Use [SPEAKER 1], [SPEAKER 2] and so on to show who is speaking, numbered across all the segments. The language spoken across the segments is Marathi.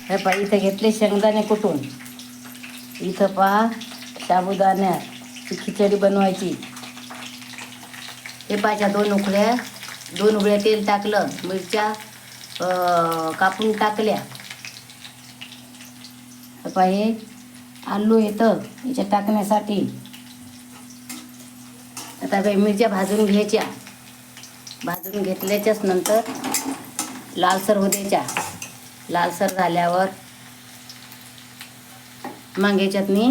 [SPEAKER 1] हे पहा इथं घेतले शेंगदाणे कुटून. इथं पहा साबुदाण्याची खिचडी बनवायची. हे पाहिजे 2 उकळ्या तेल टाकलं, मिरच्या कापून टाकल्या. हे पहा हे आलू येतं याच्यात टाकण्यासाठी. आता मिरच्या भाजून घ्यायच्या. भाजून घेतल्याच्याच नंतर लालसर होऊ द्यायच्या. लालसर झाल्यावर मग याच्यात मी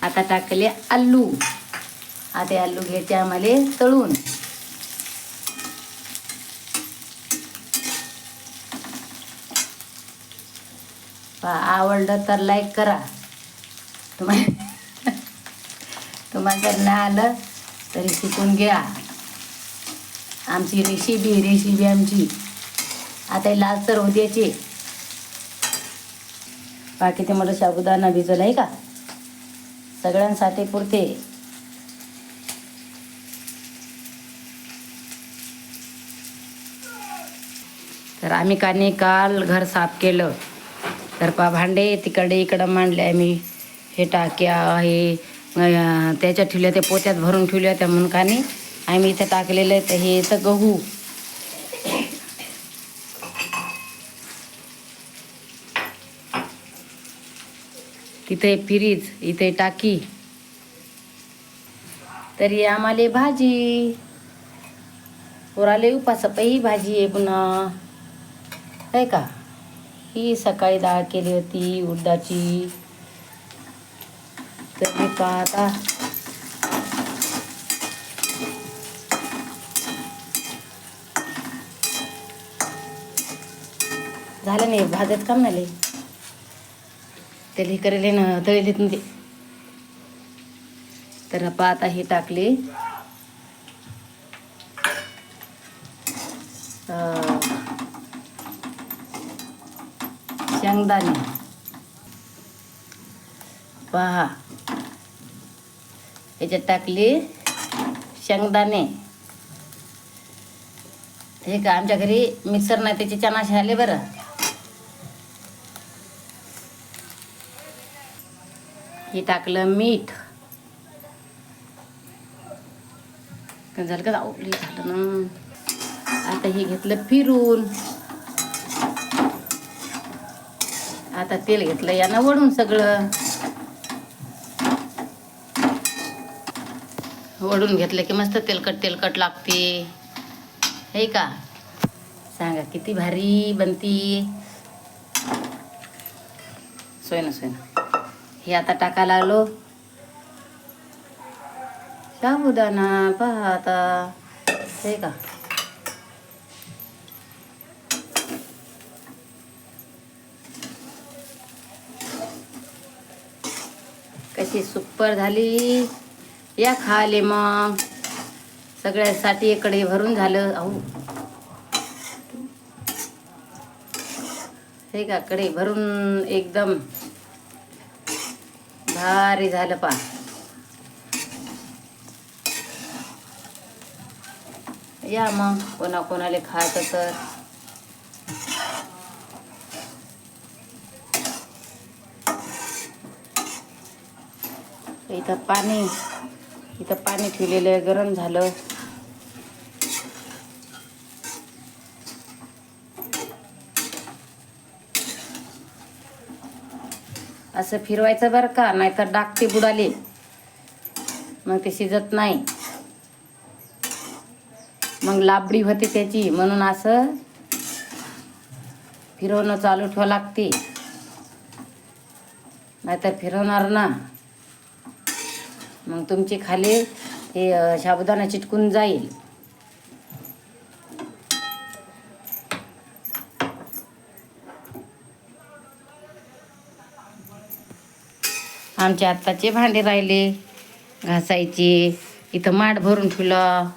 [SPEAKER 1] आता टाकले आलू. आता आलू घ्यायचे आम्हाला तळून. आवडलं तर लाईक करा. तुम्हाला जर नाही आलं तरी शिकून घ्या. आमची रेसिपी आमची. आता लालसर होऊ द्यायची. बाकी ते मला साबुदाणा भिजवला आहे का, सगळ्यांसाठी पुरते. तर आम्ही काल घर साफ केलं. तर भांडे तिकडे इकडं मांडले आम्ही. हे टाक्या हे त्याच्यात ठेवल्या, त्या पोत्यात भरून ठेवल्या त्या म्हणून आम्ही इथं टाकलेलं आहे. तर हे येतं गहू. तिथे फ्रीज, इथे टाकी. तरी आम्हाला भाजी पोराले उपासपाई भाजी आहे पुन्हा, आहे का. ही सकाळी डाळ केली होती उडदाची. तर मी पाहता झालं नाही भाजत काम नाही त्याला हे करेल ना, तळलेत ना ते. तर पाहता हे टाकले शेंगदाणे. पहा याच्यात टाकले शेंगदाणे. हे का आमच्या घरी मिक्सर नाही, त्याचे चणाशे आले बरं. हे टाकलं मीठ. झालं का जाऊ झालं ना. आता हे घेतलं फिरून. आता तेल घेतलं यानं वडून. सगळं वडून घेतलं की मस्त तेलकट लागते, हे का. सांगा किती भारी बनती. सोय ना. हे आता टाकायला लागलो साबुदाणा. पहा आता, हे का. कशी सुपर झाली. या खाले मग सगळ्यासाठी इकडे भरून झालं. अहो हे का कडे भरून एकदम भारी झालं. पा या मग कोणाला खायचं तर. इथं पाणी ठेवलेलं आहे, गरम झालं. असं फिरवायचं बरं का, नाहीतर डागते बुडाले, मग ते शिजत नाही. मग लाबडी होते त्याची. म्हणून असं फिरवणं चालू ठेवावं लागते, नाहीतर फिरवणार ना मग तुमचे खाली हे साबुदाणा चिटकून जाईल. आमचे आत्ताचे भांडे राहिले घासायचे. इथं माठ भरून ठेवलं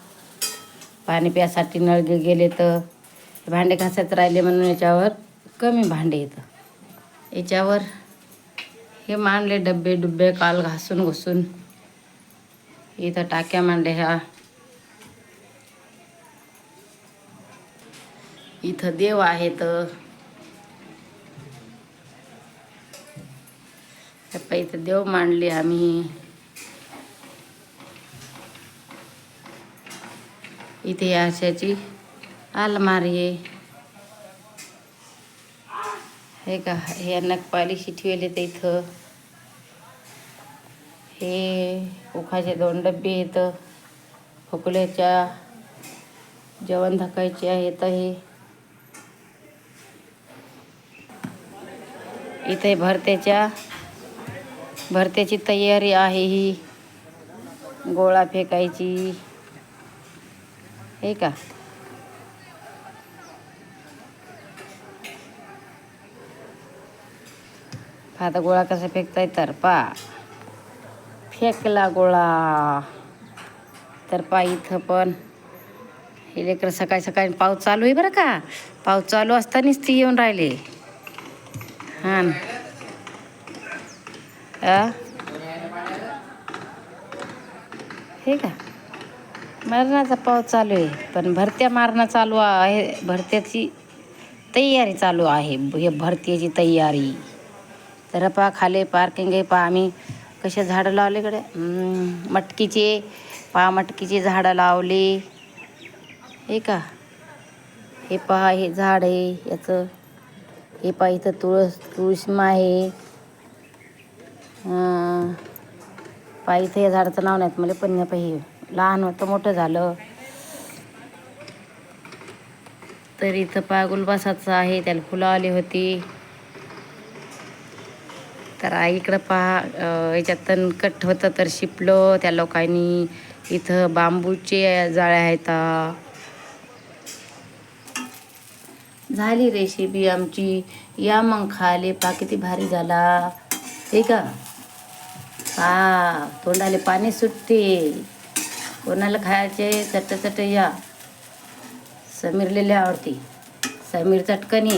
[SPEAKER 1] पाणी प्यासाठी. नळ गेले तर भांडे घासायचे राहिले म्हणून याच्यावर कमी भांडे येतं. याच्यावर हे मांडले डब्बे काल घासून इथं टाक्या मांडल्या ह्या. इथं देव आहेत. इथं देव मांडले आम्ही. इथे आशाची अलमारी आहे. हे का, हे नखपालिशी ठेवले तर इथं. हे उखाचे 2 डबे आहेत. खोकल्याच्या जेवण धकायचे आहेत. हे इथे भरत्याची तयारी आहे. ही गोळा फेकायची. हे का, आता गोळा कसा फेकताय तर फेकला गोळा. तर इथं पण हे लेकर सकाळी सकाळी पाऊस चालू आहे बरं का. पाऊस चालू असतानाच ती येऊन राहिले. हां हे का, मरणाचा पाऊस चालू आहे पण भरत्या मारणं चालू आहे. भरत्याची तयारी चालू आहे. हे भरत्याची तयारी. तर खाली पार्किंग आहे. आम्ही कशा झाडं लावले इकडे, मटकीचे मटकीचे झाडं लावले. हे का, हे हे झाड आहे याचं. हे इथं तुळशीमा आहे. इथं या झाडाचं नाव नाहीत मला, पण हे लहान होतं मोठं झालं. तर इथं गुलबासाचं आहे, त्याला फुलं आली होती. तर इकडं याच्यात तणकट होतं तर शिपलं त्या लोकांनी. इथं बांबूचे जाळ्या आहेत. झाली रेसिपी आमची. या मग खाले. किती भारी झाला. हे का, तोंडाले पाणी सुटते. कोणाला खायचे चट या. समीरलेले आवडते. समीर चटकनी.